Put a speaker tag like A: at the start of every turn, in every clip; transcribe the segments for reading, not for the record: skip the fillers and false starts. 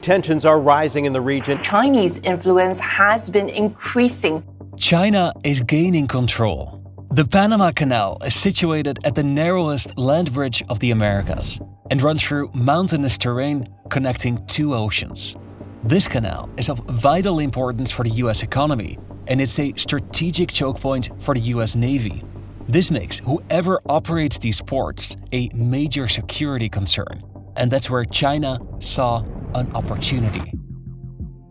A: Tensions are rising in the region.
B: Chinese influence has been increasing.
C: China is gaining control. The Panama Canal is situated at the narrowest land bridge of the Americas and runs through mountainous terrain connecting two oceans. This canal is of vital importance for the US economy, and it's a strategic choke point for the US Navy. This makes whoever operates these ports a major security concern, and that's where China saw an opportunity.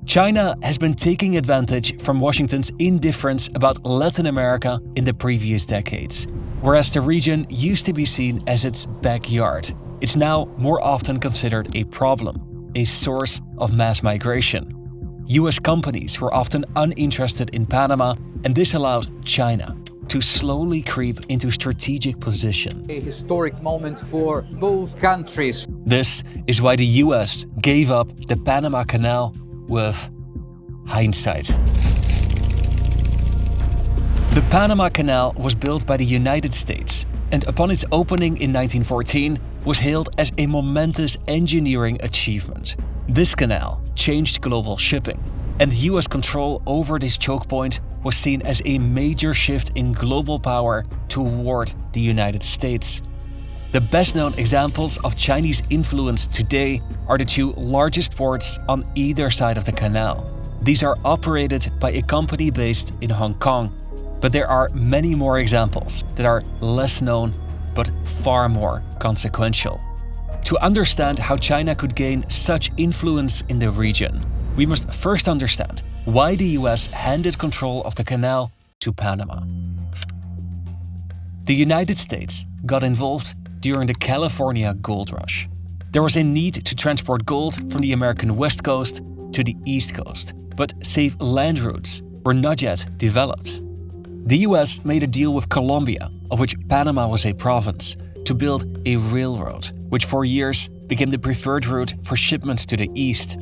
C: China has been taking advantage from Washington's indifference about Latin America in the previous decades. Whereas the region used to be seen as its backyard, it's now more often considered a problem, a source of mass migration. US companies were often uninterested in Panama, and this allowed China to slowly creep into strategic position.
D: A historic moment for both countries.
C: This is why the US gave up the Panama Canal with hindsight. The Panama Canal was built by the United States, and upon its opening in 1914 was hailed as a momentous engineering achievement. This canal changed global shipping, and US control over this choke point was seen as a major shift in global power toward the United States. The best-known examples of Chinese influence today are the two largest ports on either side of the canal. These are operated by a company based in Hong Kong, but there are many more examples that are less known but far more consequential. To understand how China could gain such influence in the region, we must first understand why the US handed control of the canal to Panama. The United States got involved during the California gold rush. There was a need to transport gold from the American West Coast to the East Coast, but safe land routes were not yet developed. The US made a deal with Colombia, of which Panama was a province, to build a railroad, which for years became the preferred route for shipments to the east.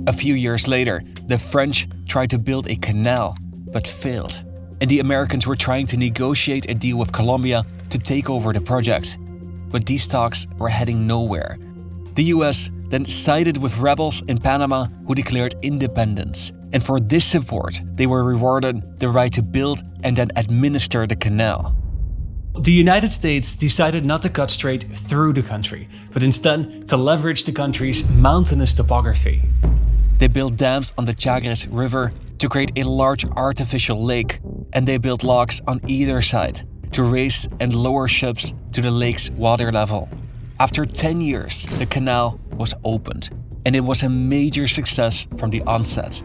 C: A few years later, the French tried to build a canal, but failed, and the Americans were trying to negotiate a deal with Colombia to take over the project. But these talks were heading nowhere. The US then sided with rebels in Panama who declared independence, and for this support they were rewarded the right to build and then administer the canal. The United States decided not to cut straight through the country, but instead to leverage the country's mountainous topography. They built dams on the Chagres River to create a large artificial lake, and they built locks on either side to raise and lower ships to the lake's water level. After 10 years, the canal was opened, and it was a major success from the onset.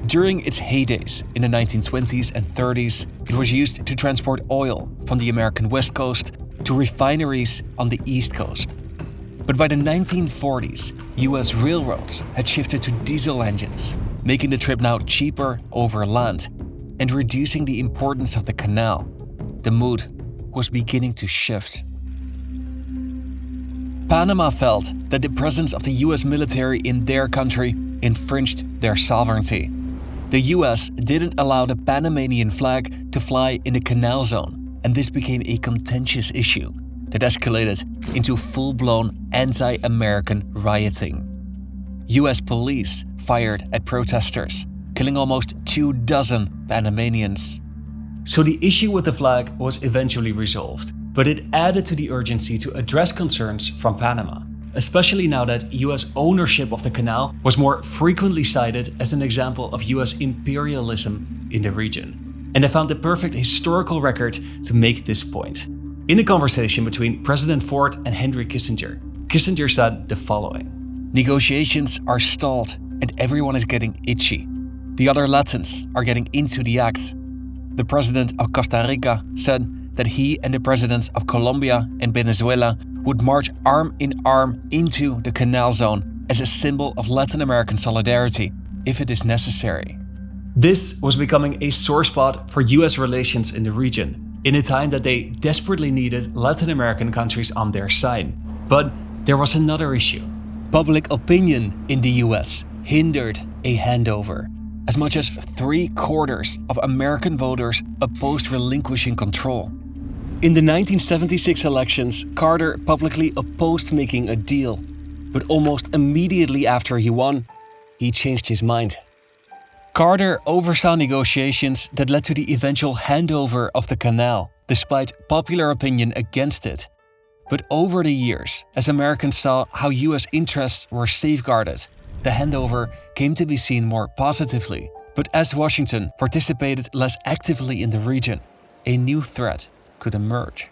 C: During its heydays in the 1920s and 30s, it was used to transport oil from the American West Coast to refineries on the East Coast. But by the 1940s, US railroads had shifted to diesel engines, making the trip now cheaper over land and reducing the importance of the canal. The mood was beginning to shift. Panama felt that the presence of the US military in their country infringed their sovereignty. The US didn't allow the Panamanian flag to fly in the canal zone, and this became a contentious issue that escalated into full-blown anti-American rioting. US police fired at protesters, killing almost 24 Panamanians. So the issue with the flag was eventually resolved, but it added to the urgency to address concerns from Panama, especially now that US ownership of the canal was more frequently cited as an example of US imperialism in the region. And I found the perfect historical record to make this point. In a conversation between President Ford and Henry Kissinger, Kissinger said the following: "Negotiations are stalled and everyone is getting itchy. The other Latins are getting into the act." The president of Costa Rica said that he and the presidents of Colombia and Venezuela would march arm in arm into the canal zone as a symbol of Latin American solidarity if it is necessary. This was becoming a sore spot for US relations in the region, in a time that they desperately needed Latin American countries on their side. But there was another issue. Public opinion in the US hindered a handover. As much as 3/4 of American voters opposed relinquishing control. In the 1976 elections, Carter publicly opposed making a deal, but almost immediately after he won, he changed his mind. Carter oversaw negotiations that led to the eventual handover of the canal, despite popular opinion against it. But over the years, as Americans saw how US interests were safeguarded, the handover came to be seen more positively. But as Washington participated less actively in the region, a new threat could emerge.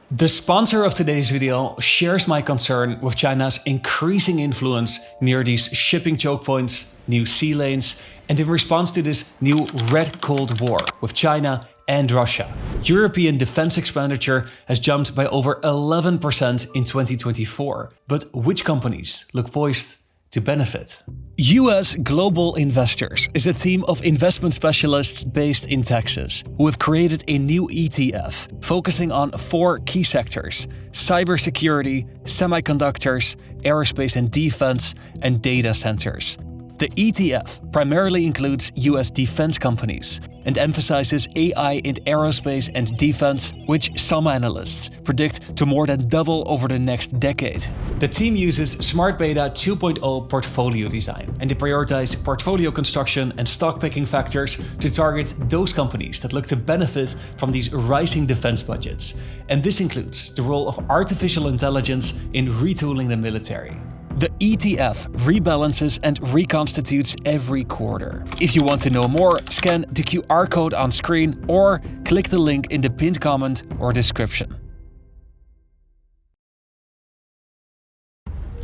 C: The sponsor of today's video shares my concern with China's increasing influence near these shipping choke points, new sea lanes, and in response to this new Red Cold War with China and Russia. European defense expenditure has jumped by over 11% in 2024. But which companies look poised to benefit? US Global Investors is a team of investment specialists based in Texas who have created a new ETF focusing on 4 key sectors: cybersecurity, semiconductors, aerospace and defense, and data centers. The ETF primarily includes US defense companies and emphasizes AI in aerospace and defense, which some analysts predict to more than double over the next decade. The team uses Smart Beta 2.0 portfolio design, and they prioritize portfolio construction and stock picking factors to target those companies that look to benefit from these rising defense budgets. And this includes the role of artificial intelligence in retooling the military. The ETF rebalances and reconstitutes every quarter. If you want to know more, scan the QR code on screen or click the link in the pinned comment or description.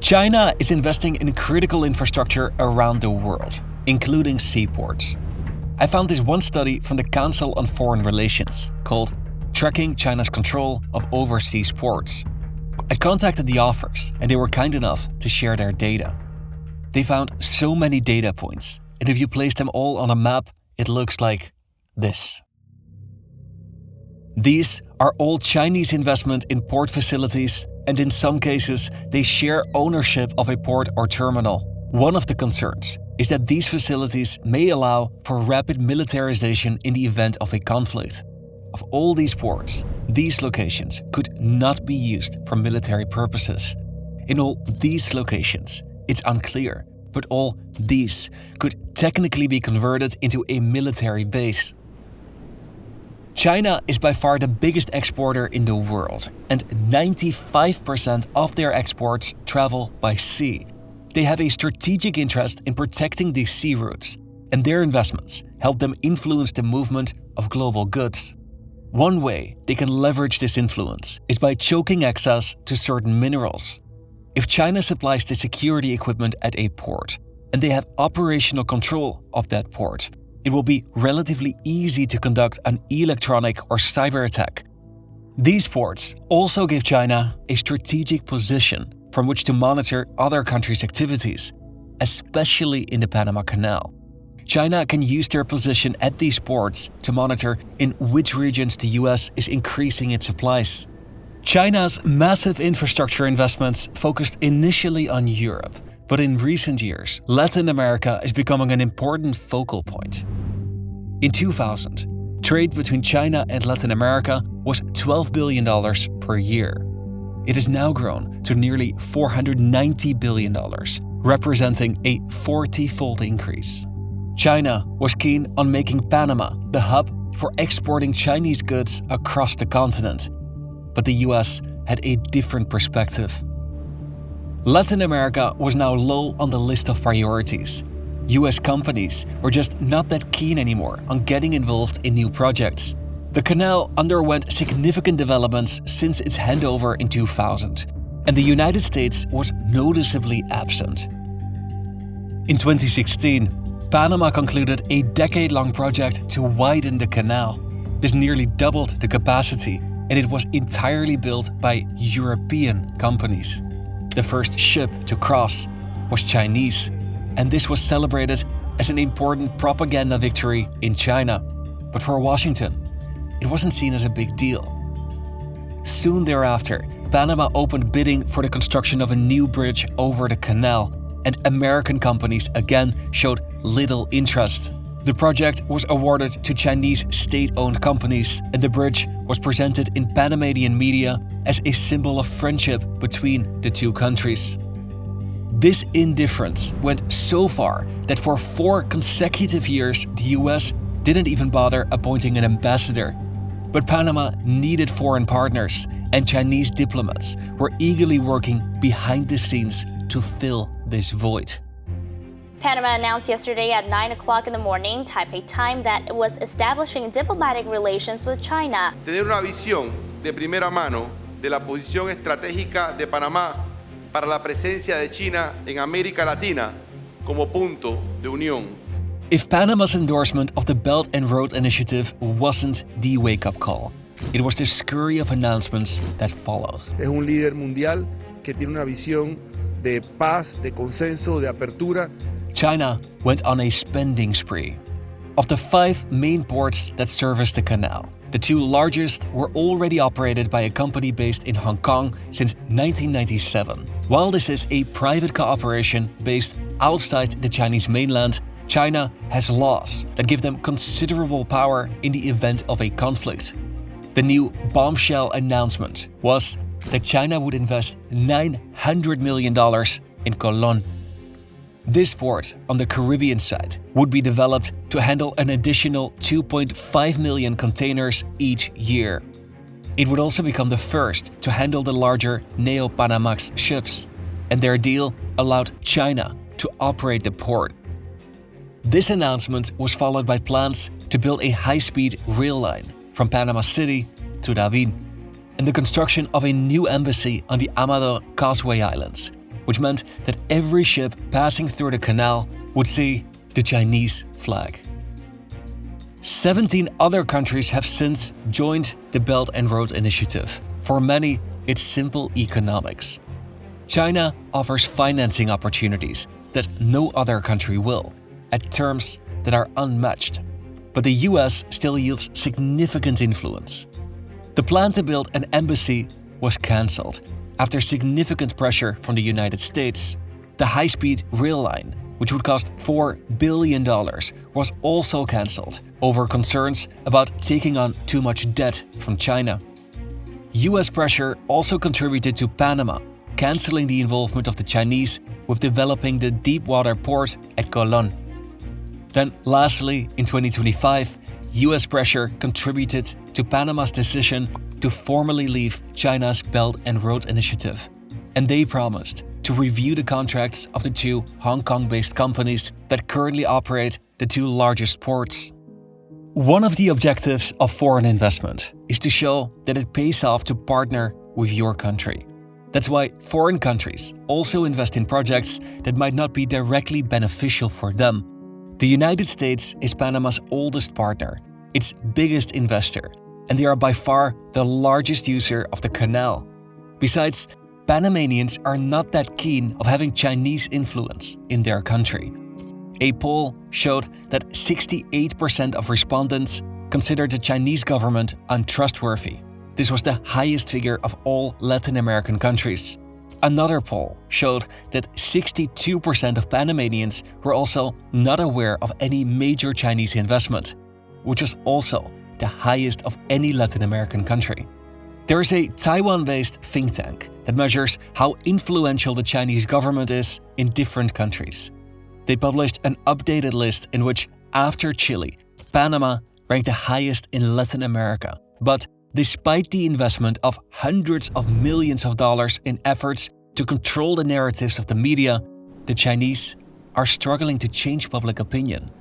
C: China is investing in critical infrastructure around the world, including seaports. I found this one study from the Council on Foreign Relations called Tracking China's Control of Overseas Ports. I contacted the authors and they were kind enough to share their data. They found so many data points, and if you place them all on a map, it looks like this. These are all Chinese investment in port facilities, and in some cases, they share ownership of a port or terminal. One of the concerns is that these facilities may allow for rapid militarization in the event of a conflict. Of all these ports, these locations could not be used for military purposes. In all these locations, it's unclear, but all these could technically be converted into a military base. China is by far the biggest exporter in the world, and 95% of their exports travel by sea. They have a strategic interest in protecting these sea routes, and their investments help them influence the movement of global goods. One way they can leverage this influence is by choking access to certain minerals. If China supplies the security equipment at a port, and they have operational control of that port, it will be relatively easy to conduct an electronic or cyber attack. These ports also give China a strategic position from which to monitor other countries' activities, especially in the Panama Canal. China can use their position at these ports to monitor in which regions the US is increasing its supplies. China's massive infrastructure investments focused initially on Europe, but in recent years, Latin America is becoming an important focal point. In 2000, trade between China and Latin America was $12 billion per year. It has now grown to nearly $490 billion, representing a 40-fold increase. China was keen on making Panama the hub for exporting Chinese goods across the continent, but the US had a different perspective. Latin America was now low on the list of priorities. US companies were just not that keen anymore on getting involved in new projects. The canal underwent significant developments since its handover in 2000, and the United States was noticeably absent. In 2016, Panama concluded a decade-long project to widen the canal. This nearly doubled the capacity, and it was entirely built by European companies. The first ship to cross was Chinese, and this was celebrated as an important propaganda victory in China. But for Washington, it wasn't seen as a big deal. Soon thereafter, Panama opened bidding for the construction of a new bridge over the canal, and American companies again showed little interest. The project was awarded to Chinese state-owned companies, and the bridge was presented in Panamanian media as a symbol of friendship between the two countries. This indifference went so far that for 4 consecutive years, the US didn't even bother appointing an ambassador. But Panama needed foreign partners, and Chinese diplomats were eagerly working behind the scenes to fill this void.
E: Panama announced yesterday at 9 o'clock in the morning, Taipei time, that it was establishing diplomatic relations with China.
F: Tener una visión de primera mano de la posición estratégica de Panamá para la presencia de China en América Latina como punto de unión.
C: If Panama's endorsement of the Belt and Road Initiative wasn't the wake-up call, it was the scurry of announcements that followed.
G: Es un líder mundial que tiene una visión de paz, de consenso, de apertura.
C: China went on a spending spree. Of the 5 main ports that service the canal, the 2 largest were already operated by a company based in Hong Kong since 1997. While this is a private cooperation based outside the Chinese mainland, China has laws that give them considerable power in the event of a conflict. The new bombshell announcement was that China would invest $900 million in Colón. This port on the Caribbean side would be developed to handle an additional 2.5 million containers each year. It would also become the first to handle the larger Neo-Panamax ships, and their deal allowed China to operate the port. This announcement was followed by plans to build a high-speed rail line from Panama City to Davin, and the construction of a new embassy on the Amado Causeway Islands, which meant that every ship passing through the canal would see the Chinese flag. 17 other countries have since joined the Belt and Road Initiative. For many, it's simple economics. China offers financing opportunities that no other country will, at terms that are unmatched. But the US still yields significant influence. The plan to build an embassy was cancelled after significant pressure from the United States. The high-speed rail line, which would cost $4 billion, was also cancelled over concerns about taking on too much debt from China. US pressure also contributed to Panama cancelling the involvement of the Chinese with developing the deep-water port at Colón. Then lastly, in 2025, US pressure contributed to Panama's decision to formally leave China's Belt and Road Initiative, and they promised to review the contracts of the 2 Hong Kong-based companies that currently operate the 2 largest ports. One of the objectives of foreign investment is to show that it pays off to partner with your country. That's why foreign countries also invest in projects that might not be directly beneficial for them. The United States is Panama's oldest partner, its biggest investor, and they are by far the largest user of the canal. Besides, Panamanians are not that keen of having Chinese influence in their country. A poll showed that 68% of respondents considered the Chinese government untrustworthy. This was the highest figure of all Latin American countries. Another poll showed that 62% of Panamanians were also not aware of any major Chinese investment, which was also the highest of any Latin American country. There is a Taiwan-based think tank that measures how influential the Chinese government is in different countries. They published an updated list in which, after Chile, Panama ranked the highest in Latin America. But despite the investment of hundreds of millions of dollars in efforts to control the narratives of the media, the Chinese are struggling to change public opinion.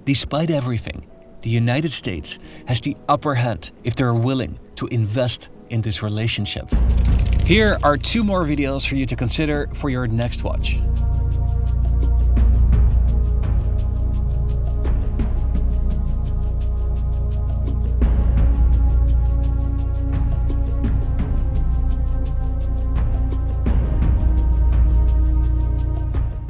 C: Despite everything, the United States has the upper hand if they're willing to invest in this relationship. Here are 2 more videos for you to consider for your next watch.